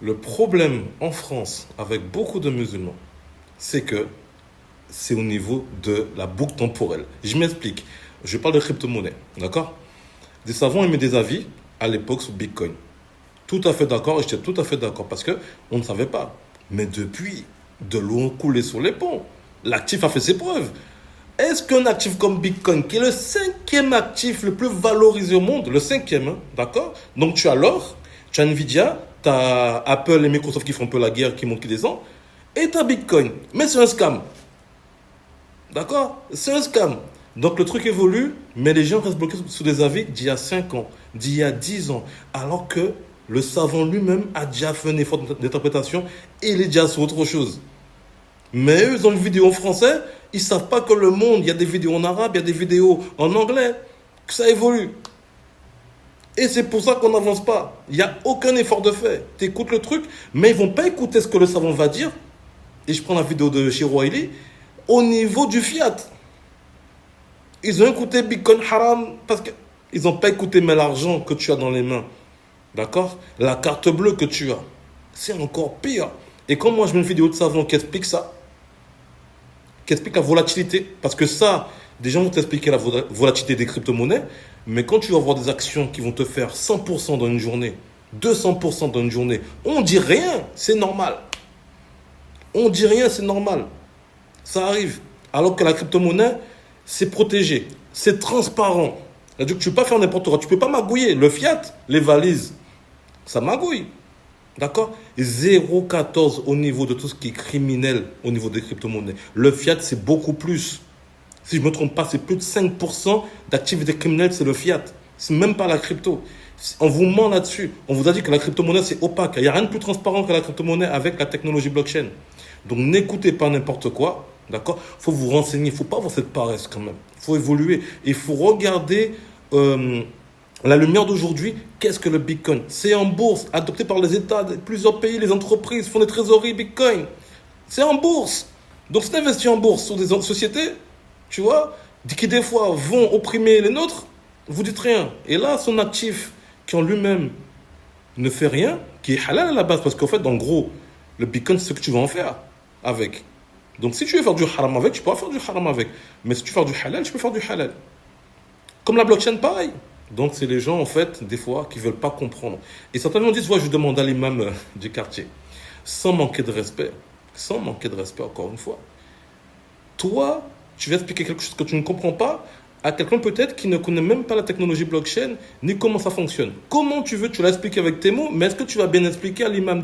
Le problème en France avec beaucoup de musulmans, c'est que c'est au niveau de la boucle temporelle. Je m'explique. Je parle de crypto-monnaie, d'accord? Des savants étaient des avis à l'époque sur Bitcoin. Tout à fait d'accord, et j'étais tout à fait d'accord parce que on ne savait pas. Mais depuis, de l'eau a coulé sur les ponts. L'actif a fait ses preuves. Est-ce qu'un actif comme Bitcoin, qui est le cinquième actif le plus valorisé au monde, le cinquième, hein, d'accord? Donc tu as l'or, tu as Nvidia, tu as Apple et Microsoft qui font un peu la guerre, qui montent, qui descendent, et tu as Bitcoin. Mais c'est un scam, d'accord? C'est un scam. Donc le truc évolue, mais les gens restent bloqués sous des avis d'il y a 5 ans, d'il y a 10 ans, alors que le savant lui-même a déjà fait un effort d'interprétation et il est déjà sur autre chose. Mais eux, ils ont une vidéo en français, ils savent pas que le monde, il y a des vidéos en arabe, il y a des vidéos en anglais, que ça évolue. Et c'est pour ça qu'on n'avance pas. Il n'y a aucun effort de fait. Tu écoutes le truc, mais ils vont pas écouter ce que le savant va dire. Et je prends la vidéo de Shiro Haili, au niveau du fiat. Ils ont écouté Bitcoin haram parce qu'ils n'ont pas écouté mais l'argent que tu as dans les mains. D'accord? La carte bleue que tu as. C'est encore pire. Et quand moi je mets une vidéo de savant qui explique ça, qui explique la volatilité. Parce que ça, des gens vont t'expliquer la volatilité des crypto-monnaies, mais quand tu vas voir des actions qui vont te faire 100% dans une journée, 200% dans une journée, on dit rien, c'est normal. On dit rien, c'est normal. Ça arrive. Alors que la crypto-monnaie, c'est protégé, c'est transparent. C'est-à-dire que tu ne peux pas faire n'importe quoi, tu ne peux pas magouiller. Le fiat, les valises, ça magouille. D'accord? 0,14 au niveau de tout ce qui est criminel au niveau des crypto-monnaies. Le fiat, c'est beaucoup plus. Si je ne me trompe pas, c'est plus de 5% d'activités criminelles, c'est le fiat. C'est même pas la crypto. On vous ment là-dessus. On vous a dit que la crypto-monnaie, c'est opaque. Il n'y a rien de plus transparent que la crypto-monnaie avec la technologie blockchain. Donc n'écoutez pas n'importe quoi. D'accord? Il faut vous renseigner. Il ne faut pas avoir cette paresse quand même. Il faut évoluer. Il faut regarder la lumière d'aujourd'hui. Qu'est-ce que le Bitcoin? C'est en bourse, adopté par les États, plusieurs pays, les entreprises font des trésoreries Bitcoin. C'est en bourse. Donc si tu investis en bourse sur des sociétés, tu vois, qui des fois vont opprimer les nôtres, vous dites rien. Et là, son actif, qui en lui-même ne fait rien, qui est halal à la base, parce qu'en fait, en gros, le Bitcoin, c'est ce que tu vas en faire avec. Donc si tu veux faire du haram avec, tu peux faire du haram avec. Mais si tu veux faire du halal, tu peux faire du halal. Comme la blockchain, pareil. Donc c'est les gens, en fait, des fois, qui ne veulent pas comprendre. Et certainement disent, ouais, je demande à l'imam du quartier, sans manquer de respect, encore une fois. Toi, tu vas expliquer quelque chose que tu ne comprends pas à quelqu'un peut-être qui ne connaît même pas la technologie blockchain, ni comment ça fonctionne. Comment tu veux, tu l'as expliqué avec tes mots, mais est-ce que tu vas bien expliquer à l'imam